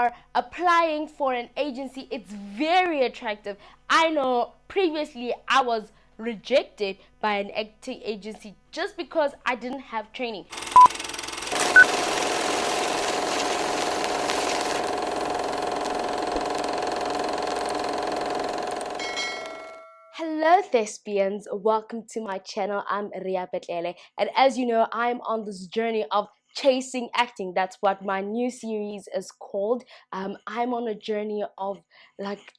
are applying for an agency, it's very attractive. I know previously I was rejected by an acting agency just because I didn't have training. Hello thespians, welcome to my channel. I'm Ep5, and as you know, I'm on this journey of chasing acting. That's what my new series is called. I'm on a journey of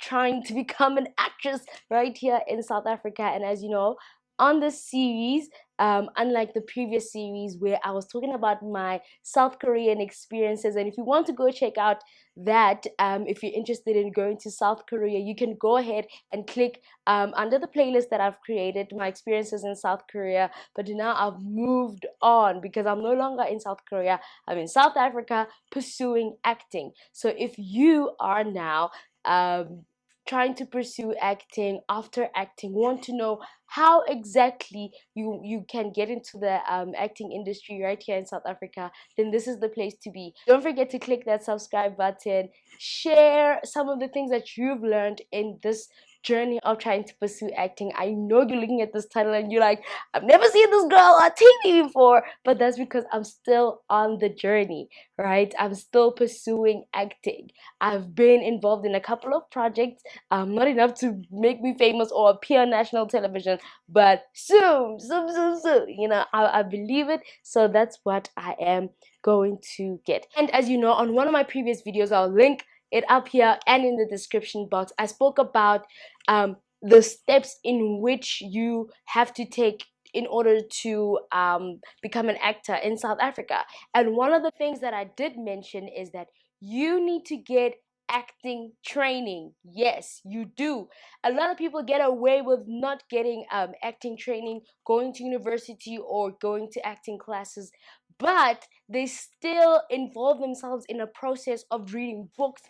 trying to become an actress right here in South Africa. And as you know, on this series, unlike the previous series where I was talking about my South Korean experiences, and if you want to go check out that, if you're interested in going to South Korea, you can go ahead and click under the playlist that I've created, my experiences in South Korea. But now I've moved on because I'm no longer in South Korea. I'm in South Africa pursuing acting. So if you are now trying to pursue acting, after acting, want to know how exactly you can get into the acting industry right here in South Africa, then this is the place to be. Don't forget to click that subscribe button, share some of the things that you've learned in this journey of trying to pursue acting. I know you're looking at this title and you're like, I've never seen this girl on TV before, but that's because I'm still on the journey, right? I'm still pursuing acting. I've been involved in a couple of projects, not enough to make me famous or appear on national television, but soon, you know, I believe it. So that's what I am going to get. And as you know, on one of my previous videos, I'll link it up here and in the description box, I spoke about the steps in which you have to take in order to become an actor in South Africa. And one of the things that I did mention is that you need to get acting training. Yes, you do. A lot of people get away with not getting acting training, going to university or going to acting classes, but they still involve themselves in a process of reading books.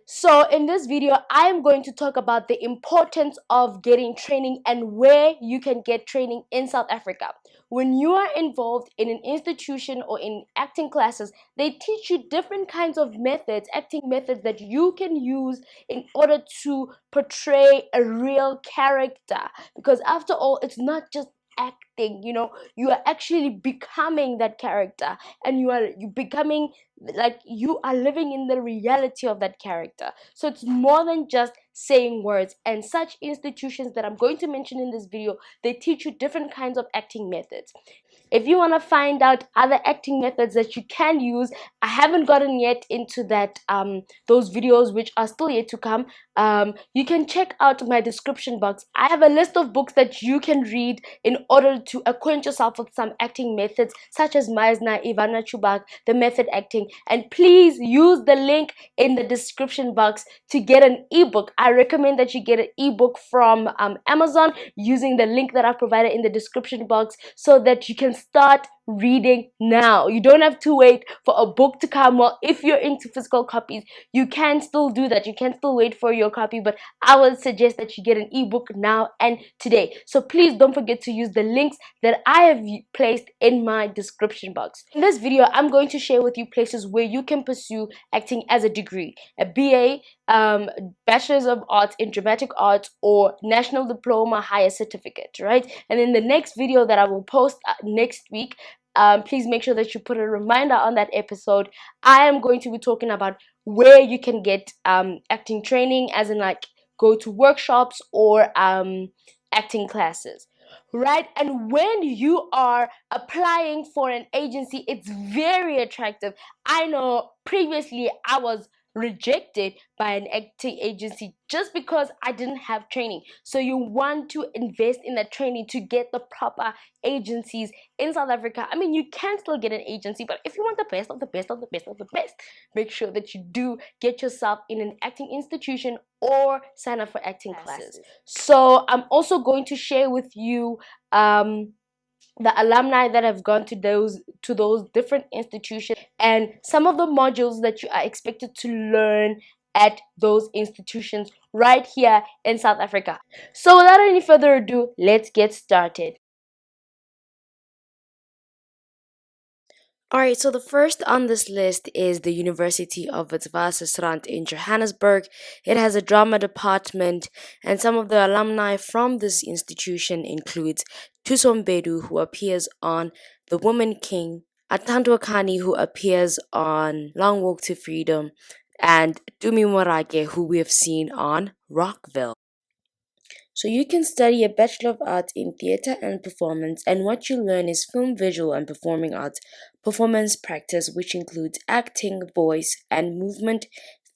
So in this video, I am going to talk about the importance of getting training and where you can get training in South Africa. When you are involved in an institution or in acting classes, they teach you different kinds of methods, acting methods that you can use in order to portray a real character. Because after all, it's not just acting, you know, you are actually becoming that character, and you becoming like you are living in the reality of that character. So it's more than just saying words. And such institutions that I'm going to mention in this video, they teach you different kinds of acting methods. If you want to find out other acting methods that you can use, I haven't gotten yet into that those videos which are still yet to come. You can check out my description box. I have a list of books that you can read in order to acquaint yourself with some acting methods, such as Meisner, Ivana Chubak, the method acting. And please use the link in the description box to get an ebook. I recommend that you get an ebook from Amazon using the link that I've provided in the description box, so that you can start reading now. You don't have to wait for a book to come. Well, if you're into physical copies, you can still do that. You can still wait for your copy, but I would suggest that you get an ebook now and today. So please don't forget to use the links that I have placed in my description box. In this video, I'm going to share with you places where you can pursue acting as a degree, a BA, Bachelor of Arts in Dramatic Arts, or National Diploma Higher Certificate, right? And in the next video that I will post next week, please make sure that you put a reminder on that episode. I am going to be talking about where you can get acting training, as in like go to workshops or acting classes, right? And when you are applying for an agency, it's very attractive. I know previously I was rejected by an acting agency just because I didn't have training. So you want to invest in that training to get the proper agencies in South Africa. I mean, you can still get an agency, but if you want the best of the best of the best of the best, make sure that you do get yourself in an acting institution or sign up for acting classes. So I'm also going to share with you the alumni that have gone to those different institutions and some of the modules that you are expected to learn at those institutions right here in South Africa. So without any further ado, let's get started. Alright, so the first on this list is the University of Witwatersrand in Johannesburg. It has a drama department, and some of the alumni from this institution includes Tusombedu, who appears on The Woman King, Atando Akani, who appears on Long Walk to Freedom, and Dumi Morage, who we have seen on Rockville. So you can study a Bachelor of Arts in Theatre and Performance, and what you learn is film, visual, and performing arts performance practice, which includes acting, voice, and movement,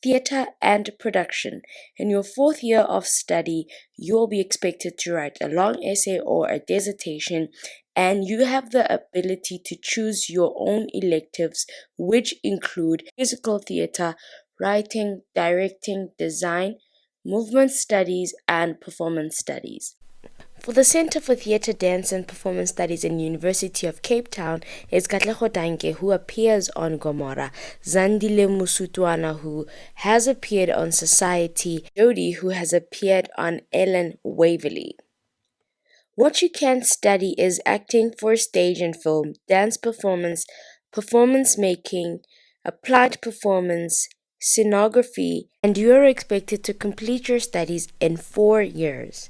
theatre, and production. In your fourth year of study, you will be expected to write a long essay or a dissertation, and you have the ability to choose your own electives, which include musical theatre, writing, directing, design, movement studies, and performance studies. For the Center for Theatre, Dance and Performance Studies in University of Cape Town is Katlego Danke, who appears on Gomora, Zandile Musutwana, who has appeared on Society, Jody, who has appeared on Ellen Waverly. What you can study is acting for stage and film, dance performance, performance making, applied performance, scenography, and you are expected to complete your studies in 4 years.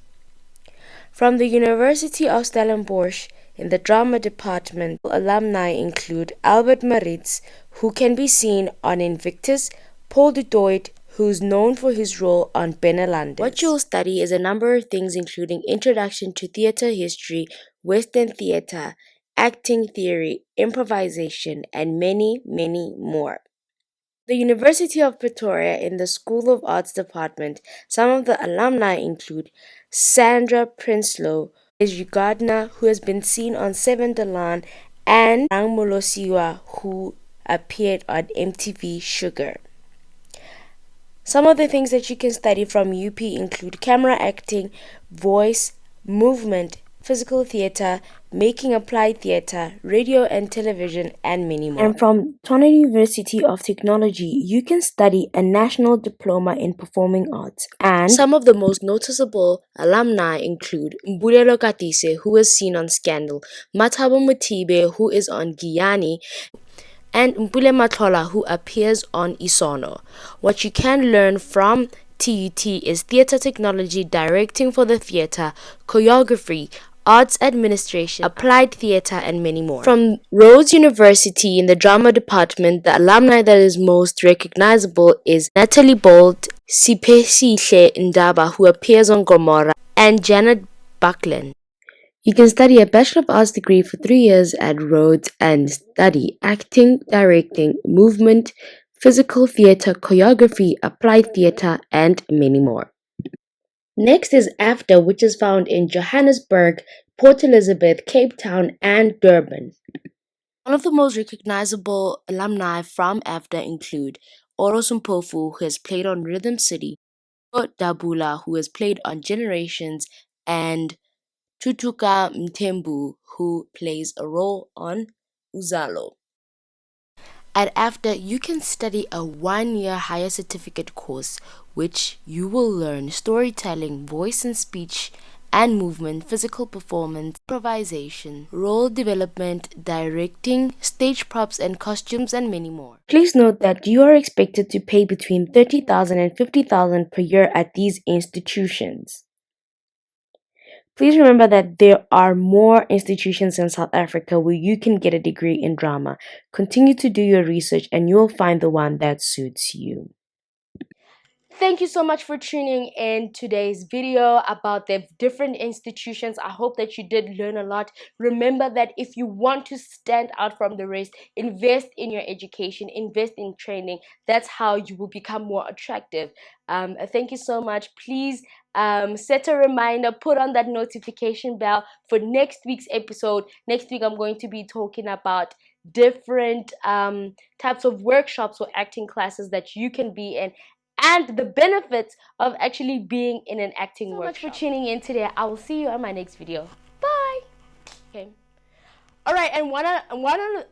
From the University of Stellenbosch, in the drama department, alumni include Albert Maritz, who can be seen on Invictus, Paul du Toit, who's known for his role on Benelandes. What you'll study is a number of things including Introduction to Theatre History, Western Theatre, Acting Theory, Improvisation, and many, many more. The University of Pretoria in the School of Arts department, some of the alumni include Sandra Prinsloo, Ezri Gardner, who has been seen on Seven Dalan, and Rang Molosiwa, who appeared on MTV Sugar. Some of the things that you can study from UP include camera acting, voice, movement, physical theatre, making applied theatre, radio and television, and many more. And from Tshwane University of Technology, you can study a national diploma in performing arts. And some of the most noticeable alumni include Mbulelo Katise, who is seen on Scandal, Mathabo Mutibe, who is on Giyani, and Mpule Matlola, who appears on Isono. What you can learn from TUT is theatre technology, directing for the theatre, choreography, arts administration, applied theatre, and many more. From Rhodes University in the drama department, the alumni that is most recognizable is Natalie Bolt, Sipesihle Ndaba, who appears on Gomorrah, and Janet Buckland. You can study a Bachelor of Arts degree for 3 years at Rhodes and study acting, directing, movement, physical theatre, choreography, applied theatre, and many more. Next is AFDA, which is found in Johannesburg, Port Elizabeth, Cape Town, and Durban. One of the most recognizable alumni from AFDA include Oro Sumpofu, who has played on Rhythm City, Dabula, who has played on Generations, and Tutuka Mtembu, who plays a role on Uzalo. At AFDA, you can study a 1-year higher certificate course, which you will learn storytelling, voice and speech, and movement, physical performance, improvisation, role development, directing, stage props and costumes, and many more. Please note that you are expected to pay between 30,000 and 50,000 per year at these institutions. Please remember that there are more institutions in South Africa where you can get a degree in drama. Continue to do your research and you will find the one that suits you. Thank you so much for tuning in today's video about the different institutions. I hope that you did learn a lot. Remember that if you want to stand out from the rest, invest in your education, invest in training. That's how you will become more attractive. Thank you so much. Please set a reminder, put on that notification bell for next week's episode. Next week, I'm going to be talking about different types of workshops or acting classes that you can be in, and the benefits of actually being in an acting workshop. Thank you so much for tuning in today. I will see you on my next video. Bye. Okay. All right, and one of